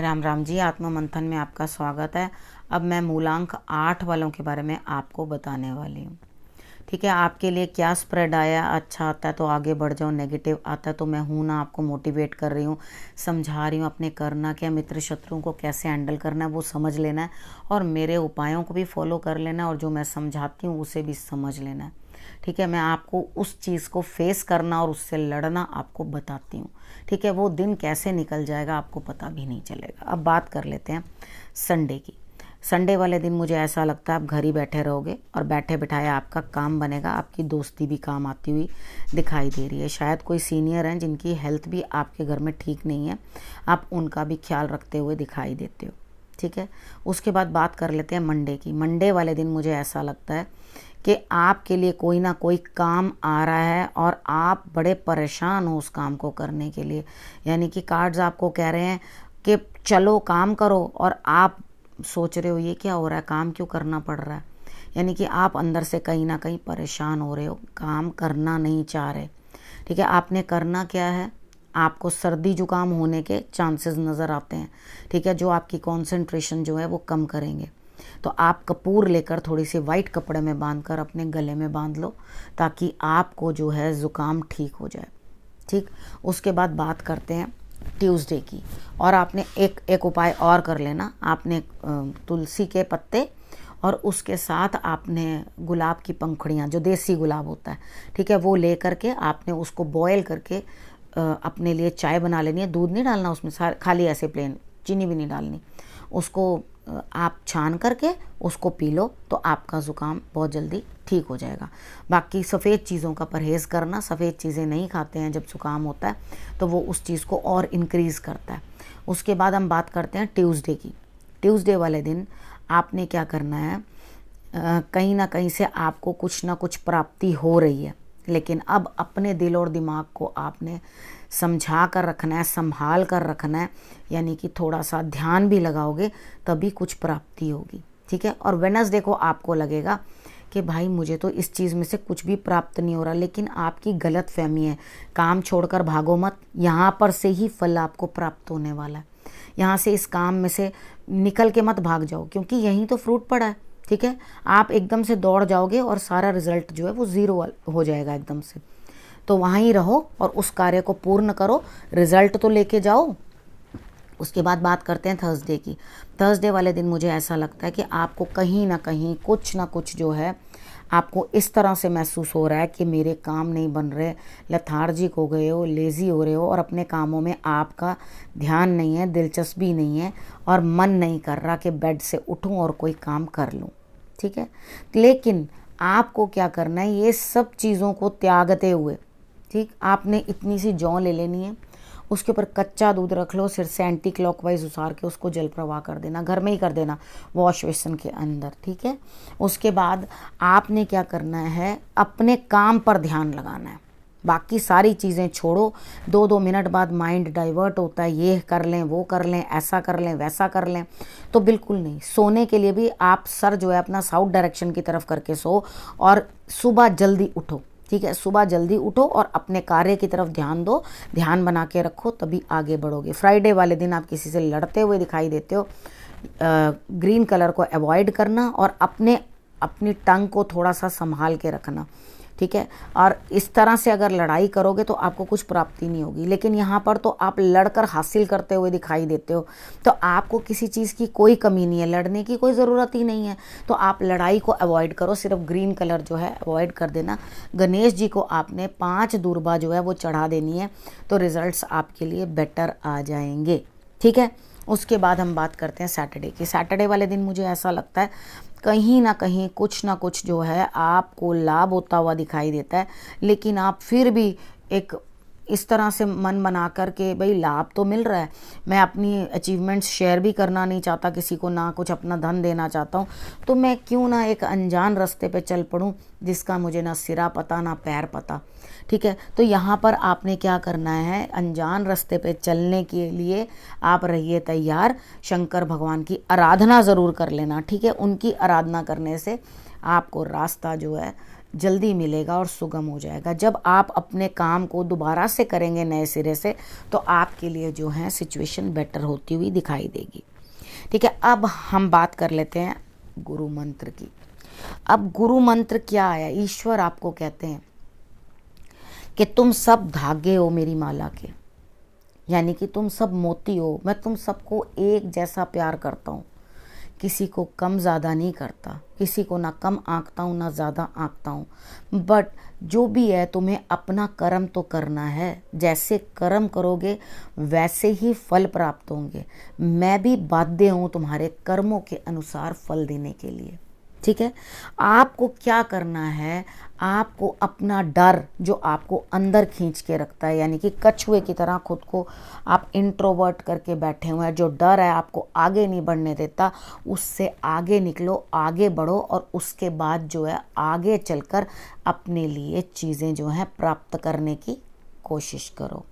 राम राम जी। आत्मा मंथन में आपका स्वागत है। अब मैं मूलांक 8 वालों के बारे में आपको बताने वाली हूँ। ठीक है, आपके लिए क्या स्प्रेड आया, अच्छा आता है तो आगे बढ़ जाओ, नेगेटिव आता है तो मैं हूँ ना आपको मोटिवेट कर रही हूँ, समझा रही हूँ अपने करना क्या, मित्र शत्रुओं को कैसे हैंडल करना है वो समझ लेना है, और मेरे उपायों को भी फॉलो कर लेना है, और जो मैं समझाती हूँ उसे भी समझ लेना है। ठीक है, मैं आपको उस चीज़ को फेस करना और उससे लड़ना आपको बताती हूँ। ठीक है, वो दिन कैसे निकल जाएगा आपको पता भी नहीं चलेगा। अब बात कर लेते हैं संडे की। संडे वाले दिन मुझे ऐसा लगता है आप घर ही बैठे रहोगे और बैठे बिठाए आपका काम बनेगा, आपकी दोस्ती भी काम आती हुई दिखाई दे रही है। शायद कोई सीनियर हैं जिनकी हेल्थ भी आपके घर में ठीक नहीं है, आप उनका भी ख्याल रखते हुए दिखाई देते हो। ठीक है, उसके बाद बात कर लेते हैं मंडे की। मंडे वाले दिन मुझे ऐसा लगता है कि आपके लिए कोई ना कोई काम आ रहा है और आप बड़े परेशान हो उस काम को करने के लिए। यानी कि कार्ड्स आपको कह रहे हैं कि चलो काम करो, और आप सोच रहे हो ये क्या हो रहा है, काम क्यों करना पड़ रहा है। यानी कि आप अंदर से कहीं ना कहीं परेशान हो रहे हो, काम करना नहीं चाह रहे। ठीक है, आपने करना क्या है, आपको सर्दी जुकाम होने के चांसेस नज़र आते हैं। ठीक है, जो आपकी कंसंट्रेशन जो है वो कम करेंगे। तो आप कपूर लेकर थोड़ी सी वाइट कपड़े में बांधकर अपने गले में बांध लो, ताकि आपको जो है ज़ुकाम ठीक हो जाए। ठीक, उसके बाद बात करते हैं ट्यूसडे की। और आपने एक उपाय और कर लेना। आपने तुलसी के पत्ते और उसके साथ आपने गुलाब की पंखुड़ियाँ, जो देसी गुलाब होता है, ठीक है, वो ले करके आपने उसको बॉयल करके अपने लिए चाय बना लेनी है। दूध नहीं डालना उसमें, खाली ऐसे प्लेन, चीनी भी नहीं डालनी। उसको आप छान करके उसको पी लो तो आपका ज़ुकाम बहुत जल्दी ठीक हो जाएगा। बाकी सफ़ेद चीज़ों का परहेज़ करना, सफ़ेद चीज़ें नहीं खाते हैं जब ज़ुकाम होता है तो वो उस चीज़ को और इंक्रीज़ करता है। उसके बाद हम बात करते हैं ट्यूसडे की। ट्यूसडे वाले दिन आपने क्या करना है, कहीं ना कहीं से आपको कुछ ना कुछ प्राप्ति हो रही है, लेकिन अब अपने दिल और दिमाग को आपने समझा कर रखना है, संभाल कर रखना है। यानी कि थोड़ा सा ध्यान भी लगाओगे तभी कुछ प्राप्ति होगी। ठीक है, और वेडनेसडे को आपको लगेगा कि भाई मुझे तो इस चीज़ में से कुछ भी प्राप्त नहीं हो रहा, लेकिन आपकी गलत फहमी है। काम छोड़कर भागो मत, यहाँ पर से ही फल आपको प्राप्त होने वाला है। यहाँ से इस काम में से निकल के मत भाग जाओ, क्योंकि यहीं तो फ्रूट पड़ा है। ठीक है, आप एकदम से दौड़ जाओगे और सारा रिजल्ट जो है वो ज़ीरो हो जाएगा एकदम से। तो वहाँ ही रहो और उस कार्य को पूर्ण करो, रिजल्ट तो लेके जाओ। उसके बाद बात करते हैं थर्सडे की। थर्सडे वाले दिन मुझे ऐसा लगता है कि आपको कहीं ना कहीं कुछ ना कुछ जो है आपको इस तरह से महसूस हो रहा है कि मेरे काम नहीं बन रहे, लेथार्जिक हो गए हो, लेज़ी हो रहे हो, और अपने कामों में आपका ध्यान नहीं है, दिलचस्पी नहीं है, और मन नहीं कर रहा कि बेड से उठूं और कोई काम कर लूं। ठीक है, लेकिन आपको क्या करना है, ये सब चीज़ों को त्यागते हुए, ठीक, आपने इतनी सी जौ ले लेनी है, उसके ऊपर कच्चा दूध रख लो, सिर से एंटी क्लॉकवाइज उसार के उसको जल प्रवाह कर देना, घर में ही कर देना, वॉश बेसिन के अंदर। ठीक है, उसके बाद आपने क्या करना है, अपने काम पर ध्यान लगाना है, बाकी सारी चीज़ें छोड़ो। 2-2 मिनट बाद माइंड डाइवर्ट होता है, ये कर लें, वो कर लें, ऐसा कर लें, वैसा कर लें, तो बिल्कुल नहीं। सोने के लिए भी आप सर जो है अपना साउथ डायरेक्शन की तरफ करके सो, और सुबह जल्दी उठो। ठीक है, सुबह जल्दी उठो और अपने कार्य की तरफ ध्यान दो, ध्यान बना के रखो, तभी आगे बढ़ोगे। फ्राइडे वाले दिन आप किसी से लड़ते हुए दिखाई देते हो, ग्रीन कलर को अवॉइड करना और अपनी टंग को थोड़ा सा संभाल के रखना। ठीक है, और इस तरह से अगर लड़ाई करोगे तो आपको कुछ प्राप्ति नहीं होगी, लेकिन यहाँ पर तो आप लड़कर हासिल करते हुए दिखाई देते हो, तो आपको किसी चीज़ की कोई कमी नहीं है, लड़ने की कोई ज़रूरत ही नहीं है। तो आप लड़ाई को अवॉइड करो, सिर्फ ग्रीन कलर जो है अवॉइड कर देना। गणेश जी को आपने 5 दूर्बा जो है वो चढ़ा देनी है, तो रिजल्ट्स आपके लिए बेटर आ जाएंगे। ठीक है, उसके बाद हम बात करते हैं सैटरडे की। सैटरडे वाले दिन मुझे ऐसा लगता है कहीं ना कुछ जो है आपको लाभ होता हुआ दिखाई देता है, लेकिन आप फिर भी एक इस तरह से मन बना कर के, भाई लाभ तो मिल रहा है, मैं अपनी अचीवमेंट्स शेयर भी करना नहीं चाहता किसी को, ना कुछ अपना धन देना चाहता हूँ, तो मैं क्यों ना एक अनजान रास्ते पे चल पड़ूँ जिसका मुझे ना सिरा पता ना पैर पता। ठीक है, तो यहाँ पर आपने क्या करना है, अनजान रास्ते पे चलने के लिए आप रहिए तैयार। शंकर भगवान की आराधना ज़रूर कर लेना। ठीक है, उनकी आराधना करने से आपको रास्ता जो है जल्दी मिलेगा और सुगम हो जाएगा। जब आप अपने काम को दोबारा से करेंगे नए सिरे से, तो आपके लिए जो है सिचुएशन बेटर होती हुई दिखाई देगी। ठीक है, अब हम बात कर लेते हैं गुरु मंत्र की। अब गुरु मंत्र क्या है? ईश्वर आपको कहते हैं कि तुम सब धागे हो मेरी माला के, यानी कि तुम सब मोती हो। मैं तुम सबको एक जैसा प्यार करता हूँ, किसी को कम ज़्यादा नहीं करता, किसी को ना कम आंकता हूँ ना ज़्यादा आंकता हूँ। बट जो भी है तुम्हें अपना कर्म तो करना है, जैसे कर्म करोगे वैसे ही फल प्राप्त होंगे। मैं भी बाध्य हूँ तुम्हारे कर्मों के अनुसार फल देने के लिए। ठीक है, आपको क्या करना है? आपको अपना डर जो आपको अंदर खींच के रखता है, यानी कि कछुए की तरह खुद को आप इंट्रोवर्ट करके बैठे हुए हैं, जो डर है आपको आगे नहीं बढ़ने देता, उससे आगे निकलो, आगे बढ़ो और उसके बाद जो है आगे चलकर अपने लिए चीज़ें जो हैं प्राप्त करने की कोशिश करो।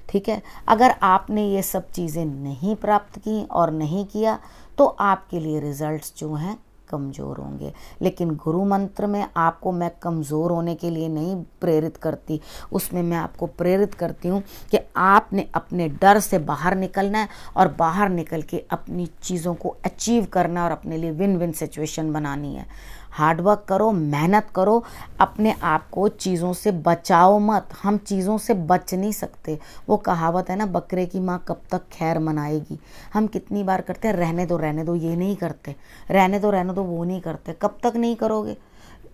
ठीक है, अगर आपने ये सब चीज़ें नहीं प्राप्त की और नहीं किया तो आपके लिए रिजल्ट्स जो हैं कमज़ोर होंगे। लेकिन गुरु मंत्र में आपको मैं कमज़ोर होने के लिए नहीं प्रेरित करती, उसमें मैं आपको प्रेरित करती हूँ कि आपने अपने डर से बाहर निकलना है और बाहर निकल के अपनी चीज़ों को अचीव करना है और अपने लिए विन विन सिचुएशन बनानी है। हार्डवर्क करो, मेहनत करो, अपने आप को चीज़ों से बचाओ मत। हम चीज़ों से बच नहीं सकते। वो कहावत है ना, बकरे की माँ कब तक खैर मनाएगी। हम कितनी बार करते हैं रहने दो ये नहीं करते, रहने दो वो नहीं करते। कब तक नहीं करोगे?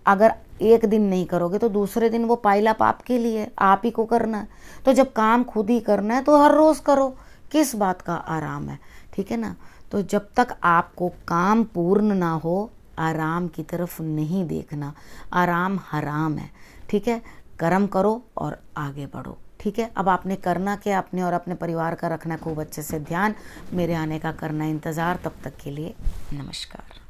अगर एक दिन नहीं करोगे तो दूसरे दिन वो पाइल-अप आपके लिए, आप ही को करना है। तो जब काम खुद ही करना है तो हर रोज़ करो, किस बात का आराम है? ठीक है ना। तो जब तक आपको काम पूर्ण ना हो, आराम की तरफ नहीं देखना। आराम हराम है। ठीक है, कर्म करो और आगे बढ़ो। ठीक है, अब आपने करना क्या? अपने और अपने परिवार का रखना खूब अच्छे से ध्यान। मेरे आने का करना इंतज़ार। तब तक के लिए नमस्कार।